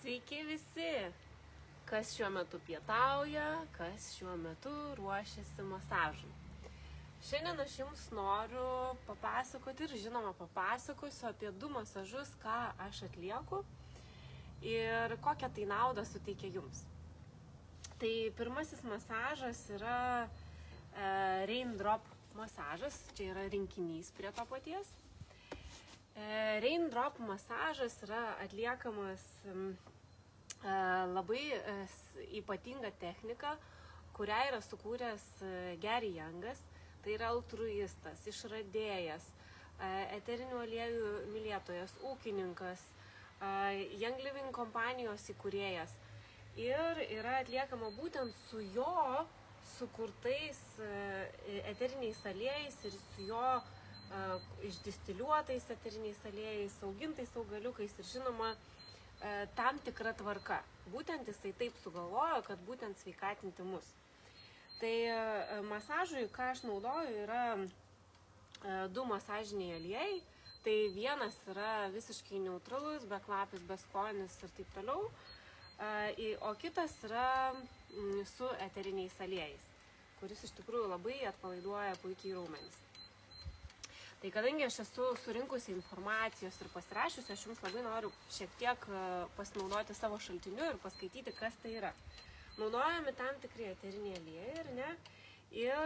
Sveiki visi, kas šiuo metu pietauja, kas šiuo metu ruošiasi masažui. Šiandien aš jums noriu papasakoti ir žinoma papasakosiu apie 2 masažus, ką aš atlieku ir kokią tai naudą suteikia jums. Tai pirmasis masažas yra Raindrop masažas, čia yra rinkinys prie to paties. Raindrop masažas yra atliekamas labai ypatinga technika, kurią yra sukūręs Gary Youngas. Tai yra altruistas, išradėjas, eterinių aliejų mylėtojas, ūkininkas, Young Living kompanijos įkūrėjas. Ir yra atliekama būtent su jo sukurtais eteriniais aliejais ir su jo išdistiliuotais eteriniais aliejais, augintais augaliukais ir žinoma tam tikra tvarka. Būtent jisai taip sugalvojo, kad būtent sveikatinti mus. Tai masažui, ką aš naudoju, yra 2 masažiniai aliejai. Tai vienas yra visiškai neutralus, be kvapis, be skonis ir taip toliau. O kitas yra su eteriniais aliejais, kuris iš tikrųjų labai atpalaiduoja puikiai raumenis. Tai kadangi aš esu surinkusi informacijos ir pasirašiusi, aš jums labai noriu šiek tiek pasinaudoti savo šaltiniu ir paskaityti, kas tai yra. Naudojami tam tikri eteriniai aliejai, ar ne? Ir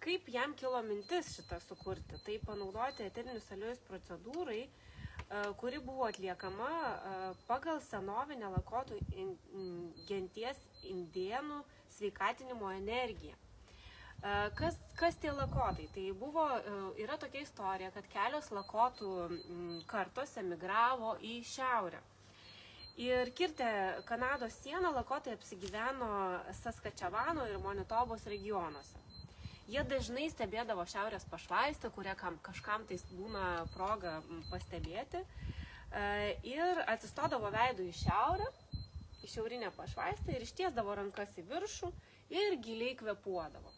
kaip jam kilo mintis šitą sukurti. Tai panaudoti eterinius aliejus procedūrai, kuri buvo atliekama pagal senovinę lakotų genties indėnų sveikatinimo energiją. Kas tie lakotai? Tai yra tokia istorija, kad kelios lakotų kartos emigravo į šiaurę. Ir kirtę Kanados sieną, lakotai apsigyveno Saskačevano ir Manitobos regionuose. Jie dažnai stebėdavo šiaurės pašvaistę, kurią kažkam tais būna proga pastebėti. Ir atsistodavo veidu į šiaurę, į šiaurinę pašvaistę ir ištiesdavo rankas į viršų ir giliai kvėpuodavo.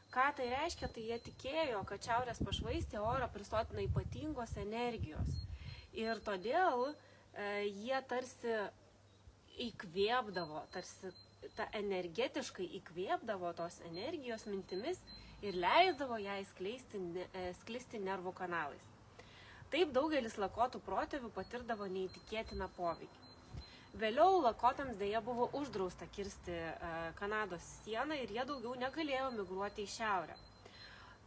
Ką tai reiškia? Tai jie tikėjo, kad šiaurės pašvaistė orą prisotina ypatingos energijos. Ir todėl jie tarsi įkvėpdavo, tarsi energetiškai įkvėpdavo tos energijos mintimis ir leisdavo ją sklisti nervų kanalais. Taip daugelis lakotų protėvių patirdavo neįtikėtiną poveikį. Vėliau lakotams dėja buvo uždrausta kirsti Kanados sieną ir jie daugiau negalėjo migruoti į šiaurę.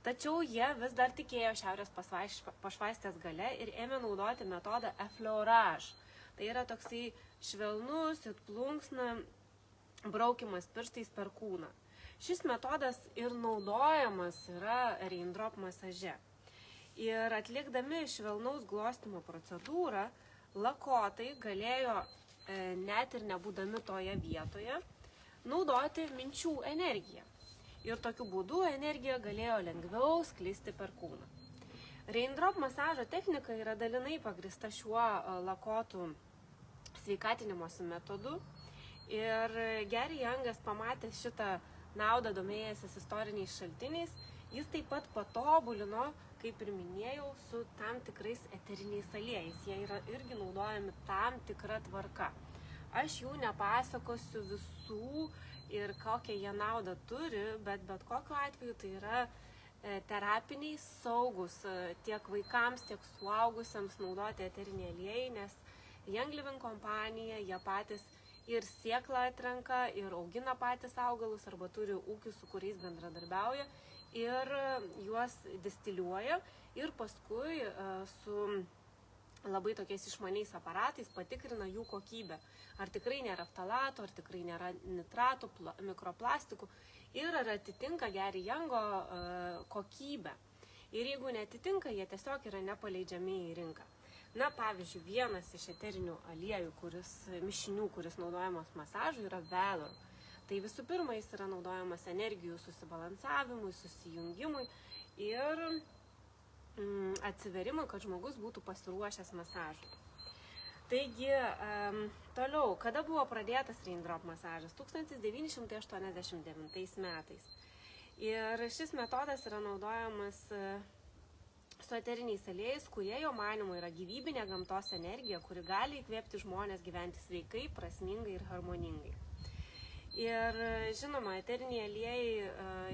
Tačiau jie vis dar tikėjo šiaurės pašvaistės gale ir ėmė naudoti metodą effleurage. Tai yra toksai švelnus ir plunksna braukimas pirštais per kūną. Šis metodas ir naudojamas yra Raindrop masaže. Ir atlikdami švelnaus glostymo procedūrą, lakotai galėjo net ir nebūdami toje vietoje, naudoti minčių energiją. Ir tokiu būdu energija galėjo lengviau sklisti per kūną. Raindrop masažo technika yra dalinai pagrįsta šiuo lakotų sveikatinimosi metodu. Ir Gary Youngas pamatė šitą naudą, domėjęsis istoriniais šaltiniais. Jis taip pat patobulino, kaip ir minėjau, su tam tikrais eteriniais aliejais. Jie yra irgi naudojami tam tikra tvarka. Aš jų nepasakosiu visų ir kokią jie naudą turi, bet kokiu atveju tai yra terapiniai saugus tiek vaikams, tiek suaugusiems naudoti eteriniai aliejai, nes Young Living kompanija, jie patys ir sėklą atrenka, ir augina patys augalus, arba turi ūkius, su kuriais bendradarbiauja, ir juos distiliuoja ir paskui su labai tokiais išmaniais aparatais patikrina jų kokybę. Ar tikrai nėra ftalatų, ar tikrai nėra nitratų, mikroplastikų ir ar atitinka Gary Youngo kokybę. Ir jeigu netitinka, jie tiesiog yra nepaleidžiami į rinką. Na, pavyzdžiui, vienas iš eterinių aliejų, mišinių, kuris naudojamas masažui, yra Valor. Tai visų pirma, jis yra naudojamas energijų susibalansavimui, susijungimui ir atsiverimui, kad žmogus būtų pasiruošęs masažui. Taigi, toliau, kada buvo pradėtas Raindrop masažas? 1989 metais. Ir šis metodas yra naudojamas su eteriniais aliejais, kurie jo manymu yra gyvybinė gamtos energija, kuri gali įkvėpti žmonės gyventi sveikai, prasmingai ir harmoningai. Ir žinoma, eteriniai aliejai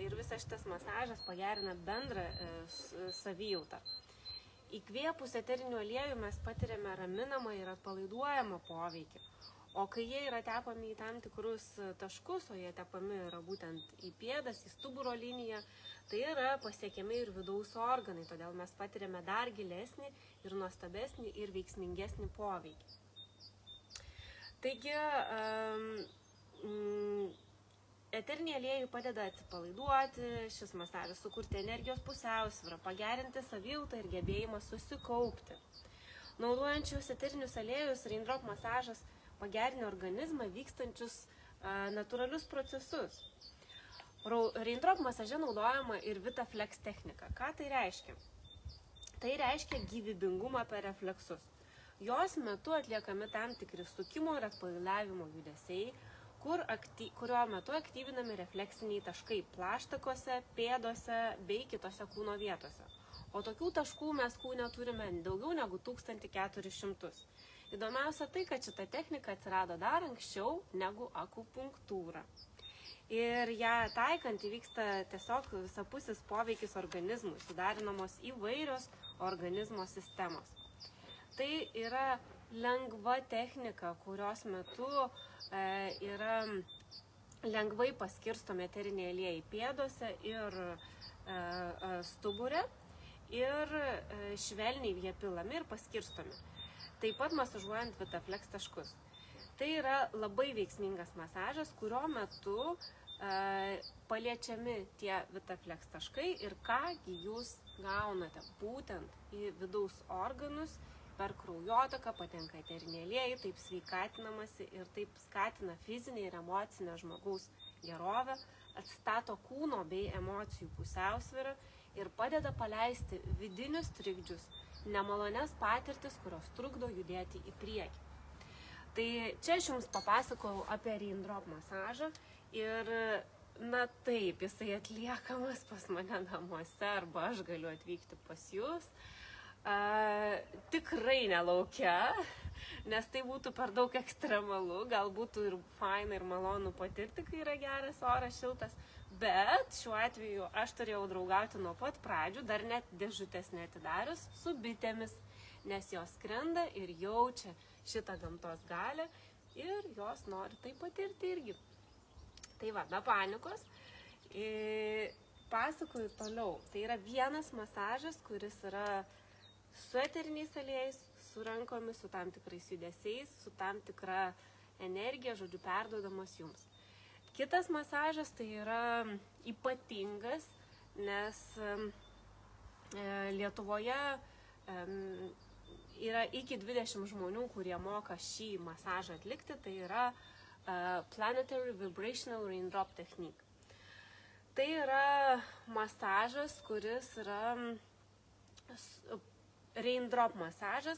ir visas šitas masažas pagerina bendrą savijautą. Įkvėpus eterinių aliejų mes patiriame raminamą ir atpalaiduojamą poveikį. O kai jie yra tepami į tam tikrus taškus, o jie tepami yra būtent į pėdas, į stuburo liniją, tai yra pasiekiami ir vidaus organai, todėl mes patiriame dar gilesnį ir nuostabesnį ir veiksmingesnį poveikį. Taigi, eteriniai aliejai padeda atsipalaiduoti, šis masažas sukurti energijos pusiausvyrą, pagerinti savijautą ir gebėjimą susikaupti. Naudojant šios eterinius aliejus, Raindrop masažas pagerina organizmą vykstančius natūralius procesus. Raindrop masaže naudojama ir VitaFlex technika. Ką tai reiškia? Tai reiškia gyvybingumą per refleksus. Jos metu atliekami tam tikri sukimo ir atpalailavimo judesiai, kurio metu aktyvinami refleksiniai taškai plaštakose, pėdose bei kitose kūno vietose. O tokių taškų mes kūne turime daugiau negu 1400. Įdomiausia tai, kad šita technika atsirado dar anksčiau negu akupunktūra. Ir ją taikant įvyksta tiesiog visapusis poveikis organizmui, sudarinamos įvairios organizmo sistemos. Tai yra lengva technika, kurios metu yra lengvai paskirstomi eteriniai aliejai pėdose ir stubure ir švelniai jie pilami ir paskirstomi. Taip pat masažuojant VitaFlex taškus. Tai yra labai veiksmingas masažas, kurio metu paliečiami tie VitaFlex taškai ir kągi jūs gaunate būtent į vidaus organus, per kraujotaką patenka eteriniai aliejai, taip sveikatinamasi ir taip skatina fizinę ir emocinę žmogaus gerovę, atstato kūno bei emocijų pusiausvyrą ir padeda paleisti vidinius trikdžius, nemalonias patirtis, kurios trukdo judėti į priekį. Tai čia aš jums papasakojau apie Raindrop masažą ir, na taip, jisai atliekamas pas mane namuose arba aš galiu atvykti pas jūs. Tikrai ne lauke, nes tai būtų per daug ekstremalu, gal būtų ir faina ir malonu patirti, kai yra geras oras, šiltas, bet šiuo atveju aš turėjau draugauti nuo pat pradžių, dar net dėžutės neatidarius, su bitėmis, nes jos skrenda ir jaučia šitą gamtos galią ir jos nori tai patirti irgi. Tai va, be panikos, pasakoju toliau. Tai yra vienas masažas, kuris yra su eteriniais aliejais, su rankomis, su tam tikrais judesiais, su tam tikra energija, žodžiu, perduodamas jums. Kitas masažas tai yra ypatingas, nes Lietuvoje yra iki 20 žmonių, kurie moka šį masažą atlikti, tai yra Planetary Vibrational Raindrop Technique. Tai yra masažas, kuris yra Raindrop masažas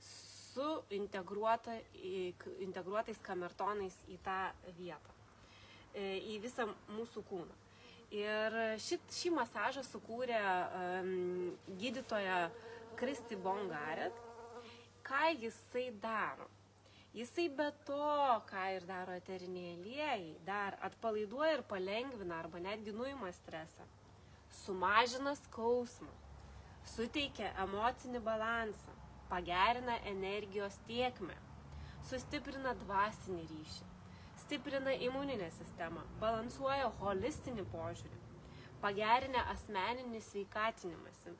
su integruotais kamertonais į tą vietą, į visą mūsų kūną. Ir šį masažą sukūrė gydytoja Kristi Bongaret. Ką jisai daro? Jisai be to, ką ir daro eteriniai aliejai, dar atpalaiduoja ir palengvina arba netgi nuima stresą, sumažina skausmą, suteikia emocinį balansą, pagerina energijos tėkmę, sustiprina dvasinį ryšį, stiprina imuninę sistemą, balansuoja holistinį požiūrį, pagerina asmeninį sveikatinimąsi.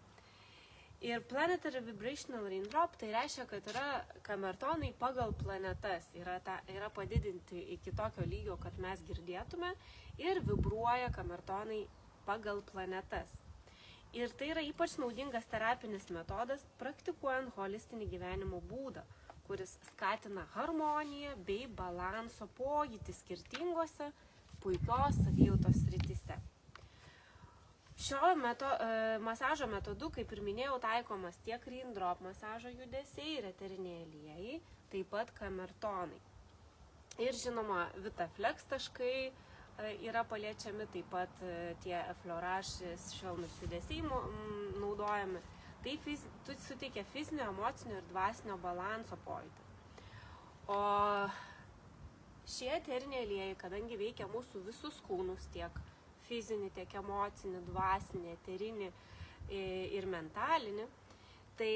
Ir Planetary Vibrational Raindrop tai reiškia, kad yra kamertonai pagal planetas, yra padidinti iki tokio lygio, kad mes girdėtume, ir vibruoja kamertonai pagal planetas. Ir tai yra ypač naudingas terapinis metodas, praktikuojant holistinį gyvenimo būdą, kuris skatina harmoniją bei balanso pojūtį skirtingose puikios savijautos srityse. Šio masažo metodu, kaip ir minėjau, taikomas tiek Raindrop masažo judesiai ir eteriniai aliejai, taip pat kamertonai. Ir žinoma, VitaFlex taškai yra paliečiami, taip pat tie Effleurage švelnūs judesiai naudojami. Tai suteikia fizinio, emocinio ir dvasinio balanso pojūtį. O šie eteriniai aliejai, kadangi veikia mūsų visus kūnus, tiek fizinį, tiek emocinį, dvasinį, eterinį ir mentalinį, tai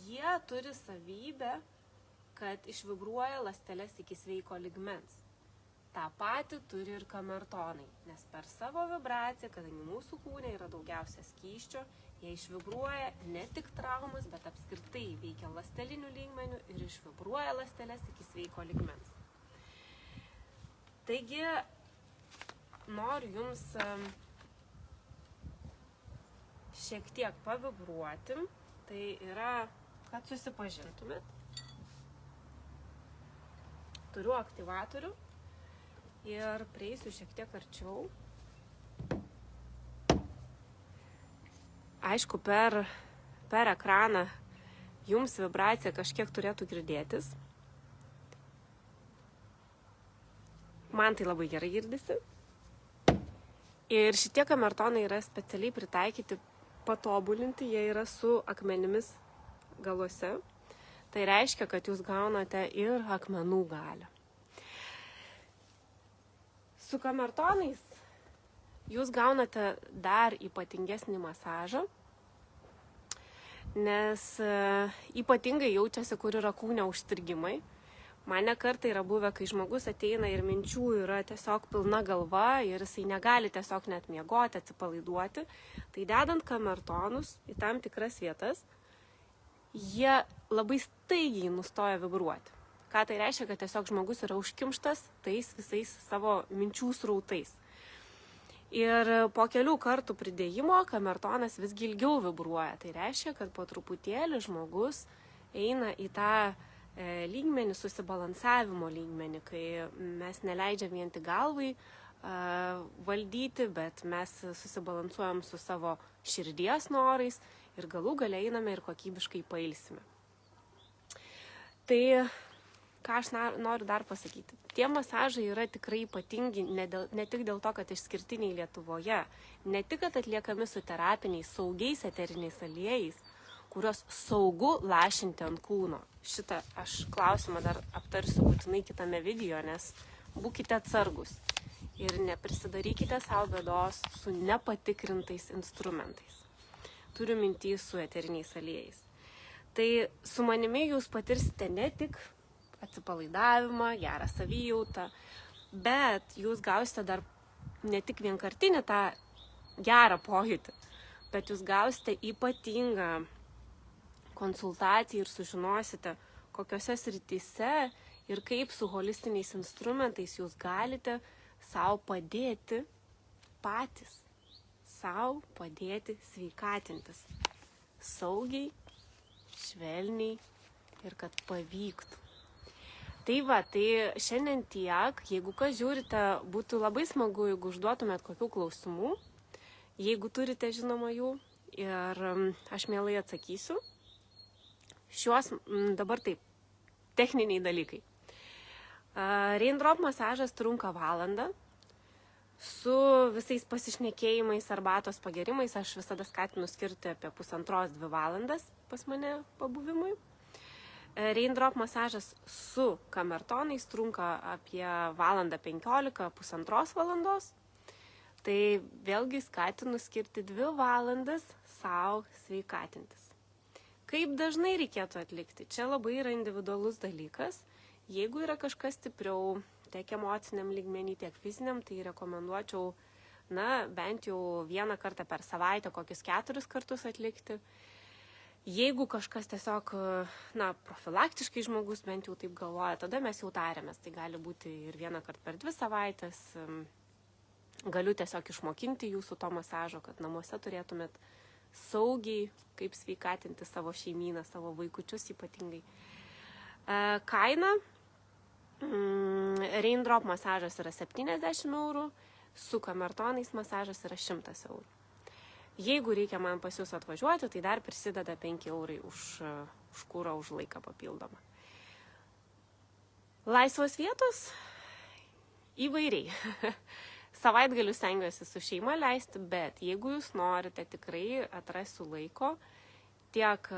jie turi savybę, kad išvibruoja ląsteles iki sveiko lygmens. Ta pati turi ir kamertonai, nes per savo vibraciją, kadangi mūsų kūne yra daugiausia skysčio, jie išvibruoja ne tik traumas, bet apskritai veikia ląstelinių lygmenių ir išvibruoja ląsteles iki sveiko lygmens. Taigi, noriu jums šiek tiek pavibruoti, tai yra, kad susipažintumėt. Turiu aktyvatorių ir prieisiu šiek tiek arčiau. Aišku, per ekraną jums vibracija kažkiek turėtų girdėtis. Man tai labai gerai girdisi. Ir šitie kamertonai yra specialiai pritaikyti, patobulinti, jie yra su akmenimis galuose. Tai reiškia, kad jūs gaunate ir akmenų galią. Su kamertonais jūs gaunate dar ypatingesnį masažą, nes ypatingai jaučiasi, kur yra kūne užstrigimai. Man ne kartą yra buvę, kai žmogus ateina ir minčių yra tiesiog pilna galva ir jisai negali tiesiog net miegoti, atsipalaiduoti. Tai dedant kamertonus į tam tikras vietas, jie labai staigiai nustoja vibruoti. Ką tai reiškia, kad tiesiog žmogus yra užkimštas tais visais savo minčių srautais. Ir po kelių kartų pridėjimo kamertonas vis ilgiau vibruoja. Tai reiškia, kad po truputėlį žmogus eina į tą lygmenį, susibalansavimo lygmenį, kai mes neleidžiam vien tik galvai valdyti, bet mes susibalansuojam su savo širdies norais ir galų gale einame ir kokybiškai pailsime. Tai ką aš noriu dar pasakyti. Tie masažai yra tikrai ypatingi ne tik dėl to, kad išskirtiniai Lietuvoje, ne tik, kad atliekami su terapiniais, saugiais eteriniais aliejais, kurios saugu lašinti ant kūno. Šitą aš klausimą dar aptarsiu būtinai kitame video, nes būkite atsargus ir neprisidarykite savo bėdos su nepatikrintais instrumentais. Turiu mintį su eteriniais aliejais. Tai su manimi jūs patirsite ne tik atsipalaidavimą, gerą savijautą, bet jūs gausite dar ne tik vienkartinį tą gerą pojūtį, bet jūs gausite ypatingą konsultaciją ir sužinosite, kokiose srityse ir kaip su holistiniais instrumentais jūs galite savo padėti patys, savo padėti sveikatintis saugiai, švelniai ir kad pavyktų. Tai va, tai šiandien tiek. Jeigu kas žiūrite, būtų labai smagu, jeigu užduotumėt kokių klausimų, jeigu turite žinoma jų, ir aš mielai atsakysiu. Šiuos dabar taip, techniniai dalykai. Raindrop masažas trunka valandą. Su visais pasišnekėjimais, arbatos pagerimais aš visada skatinu skirti apie 1,5–2 valandas pas mane pabuvimui. Raindrop masažas su kamertonais trunka apie 1:15, 1,5 valandos. Tai vėlgi skatinu skirti 2 valandas savo sveikatintis. Kaip dažnai reikėtų atlikti? Čia labai yra individualus dalykas. Jeigu yra kažkas stipriau, tiek emociniam lygmenį, tiek fiziniam, tai rekomenduočiau, bent jau 1 kartą per savaitę, kokius 4 kartus atlikti. Jeigu kažkas tiesiog, profilaktiškai žmogus bent jau taip galvoja, tada mes jau tariamės. Tai gali būti ir 1 kartą per 2 savaitės. Galiu tiesiog išmokinti jūsų to masažo, kad namuose turėtumėt saugiai, kaip sveikatinti savo šeimyną, savo vaikučius ypatingai. Kaina. Raindrop masažas yra 70 €, su kamertonais masažas yra 100 €. Jeigu reikia man pas jūs atvažiuoti, tai dar prisideda 5 € už kūrą, už laiką papildomą. Laisvos vietos? Įvairiai. Savaitgalių stengiuosi su šeima leisti, bet jeigu jūs norite, tikrai atrasiu laiko tiek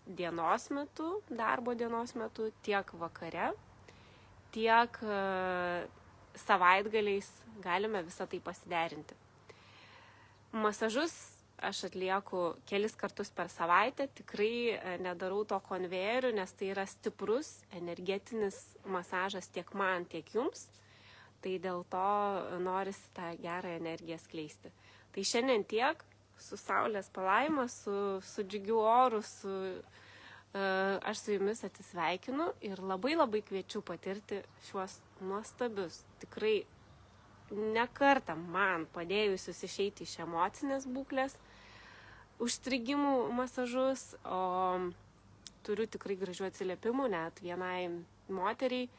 dienos metu, darbo dienos metu, tiek vakare, tiek savaitgaliais galime visą tai pasiderinti. Masažus aš atlieku kelis kartus per savaitę, tikrai nedarau to konvejeriu, nes tai yra stiprus energetinis masažas tiek man, tiek jums. Tai dėl to norisi tą gerą energiją skleisti. Tai šiandien tiek, su saulės palaima, su džiugiu oru, aš su jumis atsisveikinu ir labai labai kviečiu patirti šiuos nuostabius, tikrai ne kartą man padėjusius išeiti iš emocinės būklės, užstrigimų masažus, o turiu tikrai gražių atsiliepimų, net vienai moteriai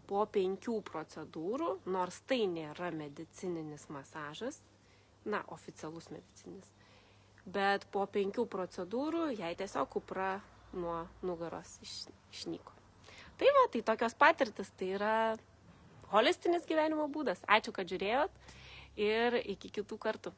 po 5 procedūrų, nors tai nėra medicininis masažas, oficialus medicininis, bet po 5 procedūrų jai tiesiog kupra nuo nugaros išnyko. Tai tokios patirtis, tai yra holistinis gyvenimo būdas. Ačiū, kad žiūrėjot ir iki kitų kartų.